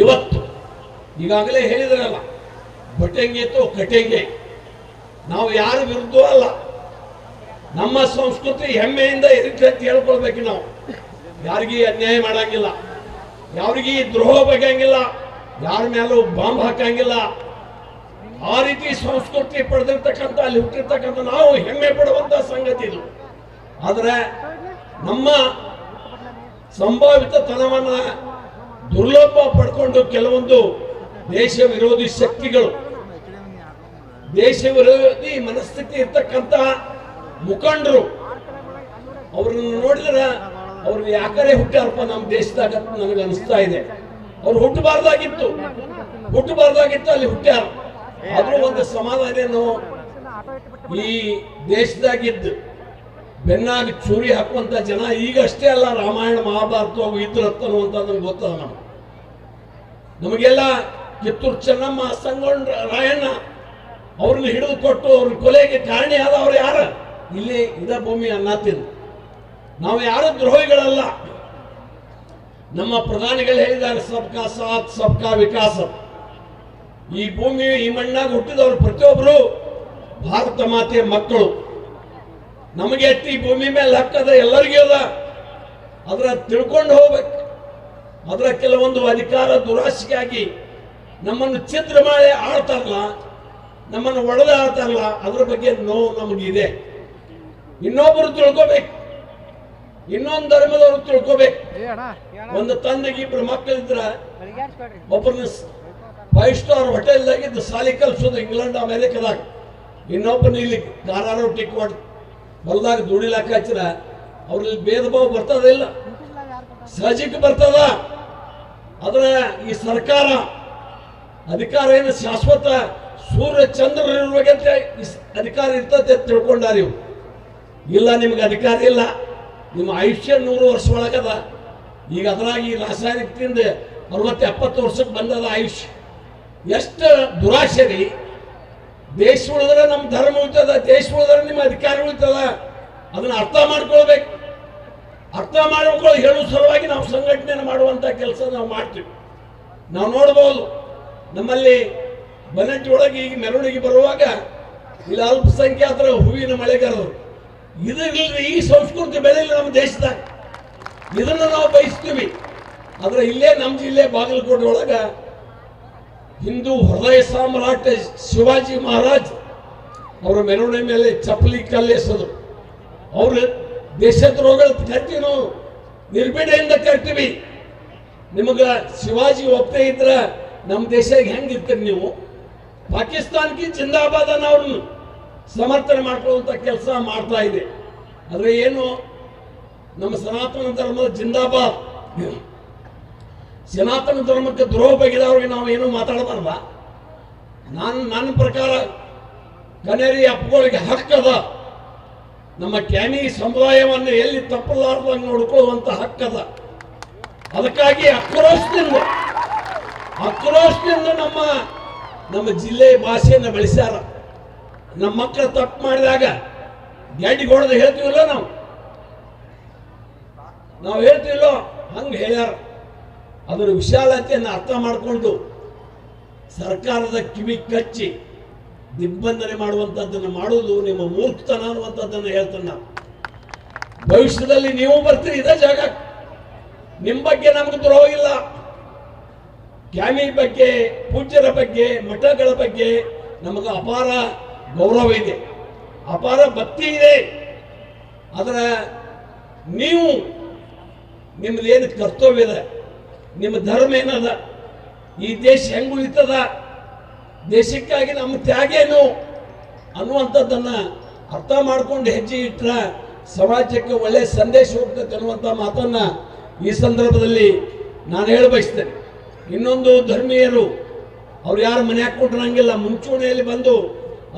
ಇವತ್ತು ಈಗಾಗಲೇ ಹೇಳಿದ್ರಲ್ಲ, ಬಟಂಗೆ ತೋ ಕಟೆಂಗೆ. ನಾವು ಯಾರ ವಿರುದ್ಧ ಅಲ್ಲ, ನಮ್ಮ ಸಂಸ್ಕೃತಿ ಹೆಮ್ಮೆಯಿಂದ ಇರುತ್ತೆ ಅಂತ ಹೇಳ್ಕೊಳ್ಬೇಕು. ನಾವು ಯಾರಿಗೂ ಅನ್ಯಾಯ ಮಾಡಂಗಿಲ್ಲ, ಯಾರಿಗೂ ದ್ರೋಹ ಬಗೆಯಂಗಿಲ್ಲ, ಯಾರ ಮೇಲೂ ಬಾಂಬ್ ಹಾಕಂಗಿಲ್ಲ. ಆ ರೀತಿ ಸಂಸ್ಕೃತಿ ಪಡೆದಿರ್ತಕ್ಕಂಥ, ಅಲ್ಲಿ ಹುಟ್ಟಿರ್ತಕ್ಕಂಥ ನಾವು ಹೆಮ್ಮೆ ಪಡುವಂತ ಸಂಗತಿ ಇದು. ಆದರೆ ನಮ್ಮ ಸಂಭಾವಿತ ತನವನ್ನ ದುರ್ಲಭ ಪಡ್ಕೊಂಡು ಕೆಲವೊಂದು ದೇಶ ವಿರೋಧಿ ಶಕ್ತಿಗಳು, ದೇಶ ವಿರೋಧಿ ಮನಸ್ಥಿತಿ ಇರ್ತಕ್ಕಂಥ ಮುಖಂಡರು, ಅವ್ರನ್ನ ನೋಡಿದ್ರೆ ಅವ್ರು ಯಾಕರೆ ಹುಟ್ಟಾರಪ್ಪ ನಮ್ಮ ದೇಶದಾಗ ನನಗೆ ಅನಿಸ್ತಾ ಇದೆ. ಅವ್ರು ಹುಟ್ಟಬಾರ್ದಾಗಿತ್ತು ಅಲ್ಲಿ ಹುಟ್ಟ್ಯಾರ. ಆದ್ರೂ ಒಂದು ಸಮಾಧಾನ ಈ ದೇಶದಾಗಿದ್ದು ಬೆನ್ನಾಗಿ ಚೂರಿ ಹಾಕುವಂತ ಜನ ಈಗ ಅಷ್ಟೇ ಅಲ್ಲ, ರಾಮಾಯಣ ಮಹಾಭಾರತ ಇದ್ರತ್ತ ಅನ್ನುವಂಥದ್ದನ್ನು ಗೊತ್ತದ ನಮಗೆಲ್ಲ. ಕಿತ್ತೂರು ಚೆನ್ನಮ್ಮ, ಸಂಗೊಳ್ಳ ರಾಯಣ್ಣ ಅವ್ರನ್ನ ಹಿಡಿದು ಕೊಟ್ಟು ಅವ್ರ ಕೊಲೆಗೆ ಕಾರಣಿಯಾದವ್ರು ಯಾರು? ಇಲ್ಲಿ ಇದ ಭೂಮಿ ಅನ್ನತ್ತಿದ್ದು. ನಾವು ಯಾರು ದ್ರೋಹಿಗಳಲ್ಲ. ನಮ್ಮ ಪ್ರಧಾನಿಗಳು ಹೇಳಿದ್ದಾರೆ, ಸಬ್ಕಾ ಸಾಥ್ ಸಬ್ಕಾ ವಿಕಾಸ. ಈ ಭೂಮಿ, ಈ ಮಣ್ಣಾಗ ಹುಟ್ಟಿದವರು ಪ್ರತಿಯೊಬ್ಬರು ಭಾರತ ಮಾತೆಯ ಮಕ್ಕಳು. ನಮಗೆ ಈ ಭೂಮಿ ಮೇಲೆ ಹಕ್ಕದ ಎಲ್ಲರಿಗೂ ಅದ. ಅದರ ತಿಳ್ಕೊಂಡು ಹೋಗ್ಬೇಕು. ಅದರ ಕೆಲವೊಂದು ಅಧಿಕಾರ ದುರಾಶೆಗಾಗಿ ನಮ್ಮನ್ನು ಛಿದ್ರ ಮಾಡಿ ಆಳ್ತಾರಲ್ಲ, ನಮ್ಮನ್ನು ಒಡೆದ ಆಳ್ತಾರಲ್ಲ, ಅದ್ರ ಬಗ್ಗೆ ನೋವು ನಮಗಿದೆ. ಇನ್ನೊಬ್ಬರು ತಿಳ್ಕೋಬೇಕು, ಇನ್ನೊಂದು ಧರ್ಮದವರು ತಿಳ್ಕೋಬೇಕು. ಒಂದು ತಂದೆಗೆ ಇಬ್ರು ಮಕ್ಕಳಿದ್ರ ಒಬ್ಬರನ್ನ 5 ಸ್ಟಾರ್ ಹೋಟೆಲ್ದಾಗಿದ್ದು ಸಾಲಿ ಕಲ್ಸೋದು ಇಂಗ್ಲೆಂಡ್ ಅಮೆರಿಕದಾಗ, ಇನ್ನೊಬ್ಬನ ಇಲ್ಲಿ ಗಾರಾರ ಟಿಕ್ವಾಡ್ ಹೊಲದಾಗ ದುಡಿಲಾಕ ಹಚ್ಚಿರ ಅವ್ರಲ್ಲಿ ಭೇದ ಭಾವ ಬರ್ತದಿಲ್ಲ, ಸಹಜಕ್ಕೆ ಬರ್ತದ. ಆದ್ರೆ ಈ ಸರ್ಕಾರ ಅಧಿಕಾರ ಏನು ಶಾಶ್ವತ, ಸೂರ್ಯ ಚಂದ್ರ ಇರುವಾಗಂತ ಅಧಿಕಾರ ಇರ್ತದೆ ತಿಳ್ಕೊಂಡಾರ ಇವು. ಇಲ್ಲ, ನಿಮ್ಗೆ ಅಧಿಕಾರ ಇಲ್ಲ, ನಿಮ್ಮ ಆಯುಷ್ಯ 100 ವರ್ಷ ಒಳಗದ. ಈಗ ಅದ್ರಾಗ ಈ ರಾಸಾಯನಿಕದಿಂದ 60-70 ವರ್ಷಕ್ಕೆ ಬಂದದ ಆಯುಷ್ಯ. ಎಷ್ಟು ದುರಾಶೆ ರೀ. ದೇಶ ಉಳಿದ್ರೆ ನಮ್ಮ ಧರ್ಮ ಉಳಿತದ, ದೇಶ ಉಳಿದ್ರೆ ನಿಮ್ಮ ಅಧಿಕಾರ ಉಳಿತದ. ಅದನ್ನ ಅರ್ಥ ಮಾಡ್ಕೊಳ್ಬೇಕು. ಅರ್ಥ ಮಾಡ್ಕೊಳ್ಳೋ ಹೇಳುವ ಸಲುವಾಗಿ ನಾವು ಸಂಘಟನೆ ಮಾಡುವಂತ ಕೆಲಸ ನಾವು ಮಾಡ್ತೀವಿ. ನಾವು ನೋಡ್ಬೋದು, ನಮ್ಮಲ್ಲಿ ಬನಟ್ಟಿ ಒಳಗೆ ಈಗ ಮೆರವಣಿಗೆ ಬರುವಾಗ ಇಲ್ಲಿ ಅಲ್ಪಸಂಖ್ಯಾತರ ಹೂವಿನ ಮಳೆಗಾರರು. ಇದು ಇಲ್ರಿ, ಈ ಸಂಸ್ಕೃತಿ ಬೆಳೆಯಿಲ್ಲ ನಮ್ಮ ದೇಶದಾಗ. ಇದನ್ನು ನಾವು ಬಯಸ್ತೀವಿ. ಆದ್ರೆ ಇಲ್ಲೇ ನಮ್ಮ ಜಿಲ್ಲೆ ಬಾಗಲಕೋಟೆ ಒಳಗ ಹಿಂದೂ ಹೃದಯ ಸಾಮ್ರಾಟ ಶಿವಾಜಿ ಮಹಾರಾಜ್ ಅವರ ಮೆರವಣಿಗೆ ಮೇಲೆ ಚಪ್ಪಲಿ ಕಲ್ಲೆಸೋದು. ಅವರು ದೇಶದ್ರೋಹಗಳು ಕರ್ತೀವಿ, ನಾವು ನಿರ್ಭೀಡೆಯಿಂದ ಕರ್ತೀವಿ. ನಿಮಗ ಶಿವಾಜಿ ಒಪ್ಪೇ ಇದ್ರ ನಮ್ಮ ದೇಶ ಹೆಂಗಿರ್ತೀರಿ ನೀವು? ಪಾಕಿಸ್ತಾನಕ್ಕೆ ಜಿಂದಾಬಾದ್ ಅನ್ನ ಅವ್ರನ್ನ ಸಮರ್ಥನೆ ಮಾಡ್ಕೊಳ್ಳುವಂತ ಕೆಲಸ ಮಾಡ್ತಾ ಇದೆ. ಆದ್ರೆ ಏನು, ನಮ್ಮ ಸನಾತನ ಧರ್ಮದ ಜಿಂದಾಬಾದ್. ಸನಾತನ ಧರ್ಮಕ್ಕೆ ದ್ರೋಹ ಬಗೆದವ್ರಿಗೆ ನಾವು ಏನು ಮಾತಾಡಬಾರ್ದ? ನನ್ನ ಪ್ರಕಾರ ಕನೇರಿ ಅಪ್ಪಗಳಿಗೆ ಹಕ್ಕದ. ನಮ್ಮ ಕ್ಯಾನಿ ಸಮುದಾಯವನ್ನು ಎಲ್ಲಿ ತಪ್ಪಲಾರ್ದಂಗೆ ನೋಡ್ಕೊಳ್ಳುವಂತ ಹಕ್ಕದ. ಅದಕ್ಕಾಗಿ ಆಕ್ರೋಶದಿಂದ ನಮ್ಮ ಜಿಲ್ಲೆ ಭಾಷೆಯನ್ನು ಬೆಳೆಸ್ಯಾರ. ನಮ್ಮ ಮಕ್ಕಳು ತಪ್ಪು ಮಾಡಿದಾಗ ಗ್ಯಾಡಿಗೆ ಹೊಡೆದು ಹೇಳ್ತೀವಲ್ಲ, ನಾವು ಹೇಳ್ತೀವಲ್ಲೋ ಹಂಗೆ ಹೇಳ್ಯಾರ. ಅದರ ವಿಶಾಲತೆಯನ್ನು ಅರ್ಥ ಮಾಡಿಕೊಂಡು ಸರ್ಕಾರದ ಕಿವಿ ಕಚ್ಚಿ ದಿಗ್ಬಂಧನೆ ಮಾಡುವಂಥದ್ದನ್ನು ಮಾಡುವುದು ನಿಮ್ಮ ಮೂರ್ಖತನ ಅನ್ನುವಂಥದ್ದನ್ನು ಹೇಳ್ತಾನೆ ನಾವು. ಭವಿಷ್ಯದಲ್ಲಿ ನೀವು ಬರ್ತೀರಿ ಇದೇ ಜಾಗ. ನಿಮ್ಮ ಬಗ್ಗೆ ನಮ್ಗೆ ದ್ರೋಹ ಇಲ್ಲ. ಕ್ಯಾಮಿ ಬಗ್ಗೆ, ಪೂಜ್ಯರ ಬಗ್ಗೆ, ಮಠಗಳ ಬಗ್ಗೆ ನಮಗೆ ಅಪಾರ ಗೌರವ ಇದೆ, ಅಪಾರ ಭಕ್ತಿ ಇದೆ. ಆದರೆ ನೀವು ನಿಮ್ಮದೇನು ಕರ್ತವ್ಯ ಇದೆ, ನಿಮ್ಮ ಧರ್ಮ ಏನದ, ಈ ದೇಶ ಹೆಂಗ್ ಉಳಿತದ, ದೇಶಕ್ಕಾಗಿ ನಮ್ಮ ತ್ಯಾಗ ಏನು ಅನ್ನುವಂಥದ್ದನ್ನು ಅರ್ಥ ಮಾಡ್ಕೊಂಡು ಹೆಜ್ಜೆ ಇಟ್ಟರೆ ಸಮಾಜಕ್ಕೆ ಒಳ್ಳೆಯ ಸಂದೇಶ ಹೋಗ್ತದೆ ಅನ್ನುವಂಥ ಮಾತನ್ನು ಈ ಸಂದರ್ಭದಲ್ಲಿ ನಾನು ಹೇಳ ಬಯಸ್ತೇನೆ. ಇನ್ನೊಂದು, ಧರ್ಮೀಯರು ಅವ್ರು ಯಾರು ಮನೆ ಹಾಕ್ಕೊಂಡ್ರಂಗಿಲ್ಲ, ಮುಂಚೂಣಿಯಲ್ಲಿ ಬಂದು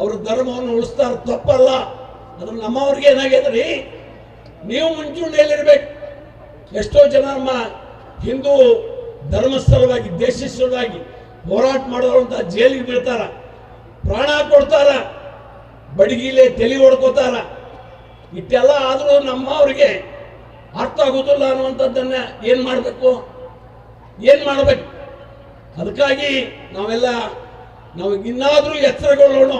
ಅವ್ರ ಧರ್ಮವನ್ನು ಉಳಿಸ್ತಾರೆ, ತಪ್ಪಲ್ಲ. ಅದ್ರ ನಮ್ಮವ್ರಿಗೆ ಏನಾಗ್ಯದ್ರಿ, ನೀವು ಮುಂಚೂಣಿಯಲ್ಲಿರ್ಬೇಕು. ಎಷ್ಟೋ ಜನ ನಮ್ಮ ಹಿಂದೂ ಧರ್ಮ ಸಲುವಾಗಿ, ದೇಶ ಸಲುವಾಗಿ ಹೋರಾಟ ಮಾಡೋರಂತ ಜೈಲಿಗೆ ಬೀಳ್ತಾರ, ಪ್ರಾಣ ಕೊಡ್ತಾರ, ಬಡಗಿಲೆ ತಲೆ ಹೊಡ್ಕೋತಾರ. ಇಷ್ಟೆಲ್ಲ ಆದರೂ ನಮ್ಮವ್ರಿಗೆ ಅರ್ಥ ಆಗೋದಿಲ್ಲ ಅನ್ನುವಂಥದ್ದನ್ನ ಏನ್ ಮಾಡಬೇಕು? ಅದಕ್ಕಾಗಿ ನಾವೆಲ್ಲ ನಾವು ಇನ್ನಾದ್ರೂ ಎಚ್ಚರಗೊಳ್ಳೋಣ.